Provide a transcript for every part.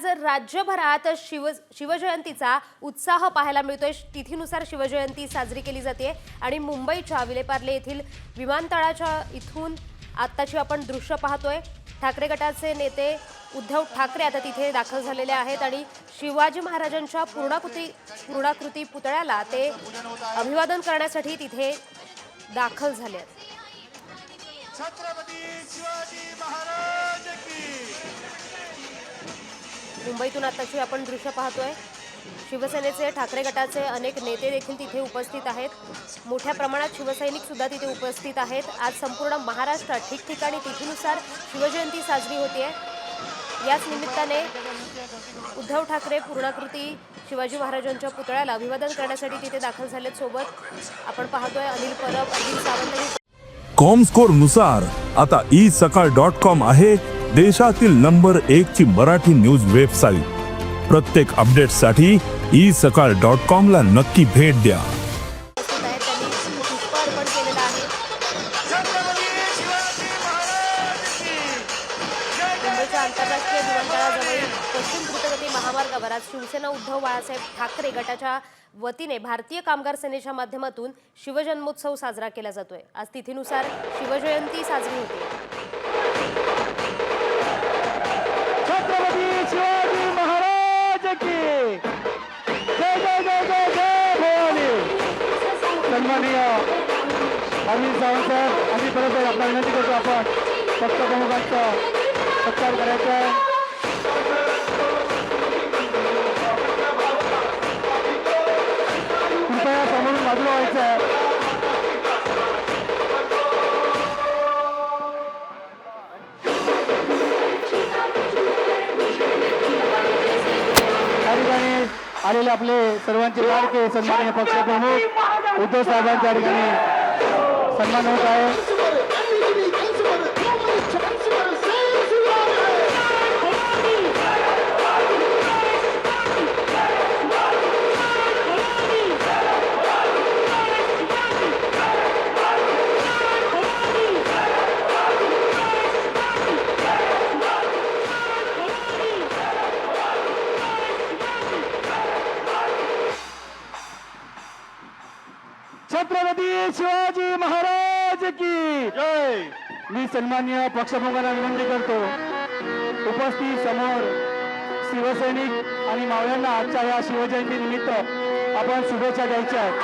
आज राज्यभरात शिवजयंतीचा उत्साह पाहायला मिळतोय। तिथीनुसार शिवजयंती साजरी केली जाते आणि मुंबईच्या विलेपार्ले येथील विमानतळाच्या इथून आत्ताची आपण दृश्य पाहतोय। ठाकरे गटाचे नेते उद्धव ठाकरे आता तिथे दाखल झालेले आहेत आणि शिवाजी महाराजांच्या पूर्णाकृती पुतळ्याला ते अभिवादन करण्यासाठी तिथे दाखल झाले आहेत। छत्रपती शिवाजी महाराज की मुंबईतून आताची आपण दृश्य पाहतोय। शिवसेनेचे ठाकरे गटाचे अनेक नेते देखील तिथे उपस्थित आहेत। मोठ्या प्रमाणात शिवसैनिक सुद्धा तिथे उपस्थित आहेत। आज संपूर्ण महाराष्ट्रात ठिकठिकाणी तिथीनुसार शिवजयंती साजरी होते। याच निमित्ताने उद्धव ठाकरे पूर्णाकृती शिवाजी महाराजांच्या पुतळ्याला अभिवादन करण्यासाठी तिथे दाखल झालेत। सोबत आपण पाहतोय अनिल परब, अनिल सावंत। कॉमस्कोर नुसार आता isakal.com आहे देशातील नंबर 1 ची मराठी न्यूज वेबसाईट। प्रत्येक अपडेटसाठी isakal.com ला नक्की भेट द्या। आंतरराष्ट्रीय विमानतळाजवळील पश्चिम द्रुतगती महामार्गावर आज शिवसेना उद्धव बाळासाहेब ठाकरे गटाच्या वतीने भारतीय कामगार सेनेच्या माध्यमातून शिवजन्मोत्सव साजरा केला जातोय। आज तिथीनुसार शिवजयंती साजरी होते। छत्रपती शिवाजी महाराज की जय जय जय जय जय भवानी। सन्माननीय अनिल सावंत साहेब, आम्ही परत आपला विनंती करतो आपण पक्ष प्रमुखांचा सत्कार करायचा आहे। कृपया समोरून बाजूला व्हायचं आहे। या ठिकाणी आलेले आपले सर्वांचे लाडके सन्माननीय पक्षप्रमुख उद्धव साहेबांच्या ठिकाणी सन्मान होत आहे। छत्रपती शिवाजी महाराज की जय। मी सन्माननीय पक्षप्रमुखांना विनंती करतो, उपस्थित समोर शिवसैनिक आणि मावळ्यांना आजच्या या शिवजयंती निमित्त आपण शुभेच्छा द्यायच्या आहेत।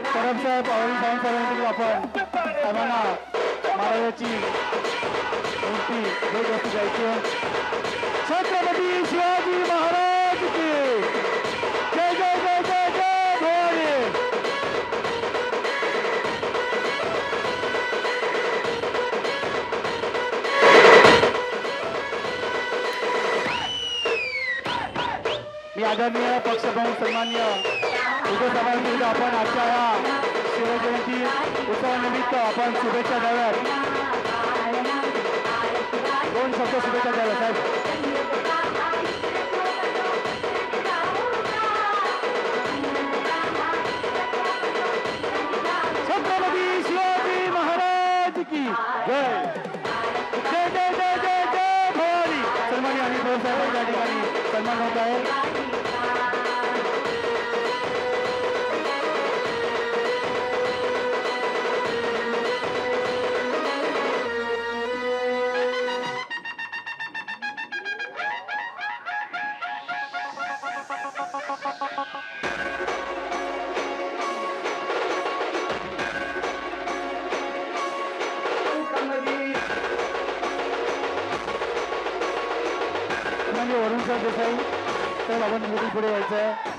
परब साहेब, अवनी सावंत साहेबांकडे आपण सर्वांना महाराजाची मूर्ती भेट वस्तू द्यायची आहे। छत्रपती शिवाजी महाराज की जय जय जय जय जय भवानी। मी आदरणीय पक्षप्रमुख सन्माननीय उद्धव साहेबांकडे आपण आजच्या या शिवजयंती उत्सवानिमित्त आपण शुभेच्छा द्याव्यात। दोन शब्द शुभेच्छा द्याव्या साहेब। छत्रपती शिवाजी महाराज की जय जय जय जय जय जय भवानी। सन्माननीय अनिल साहेबांच्या ठिकाणी सन्मान होत आहे। वरुण सर देसाई साहेब, आपण पुढे यायचं आहे।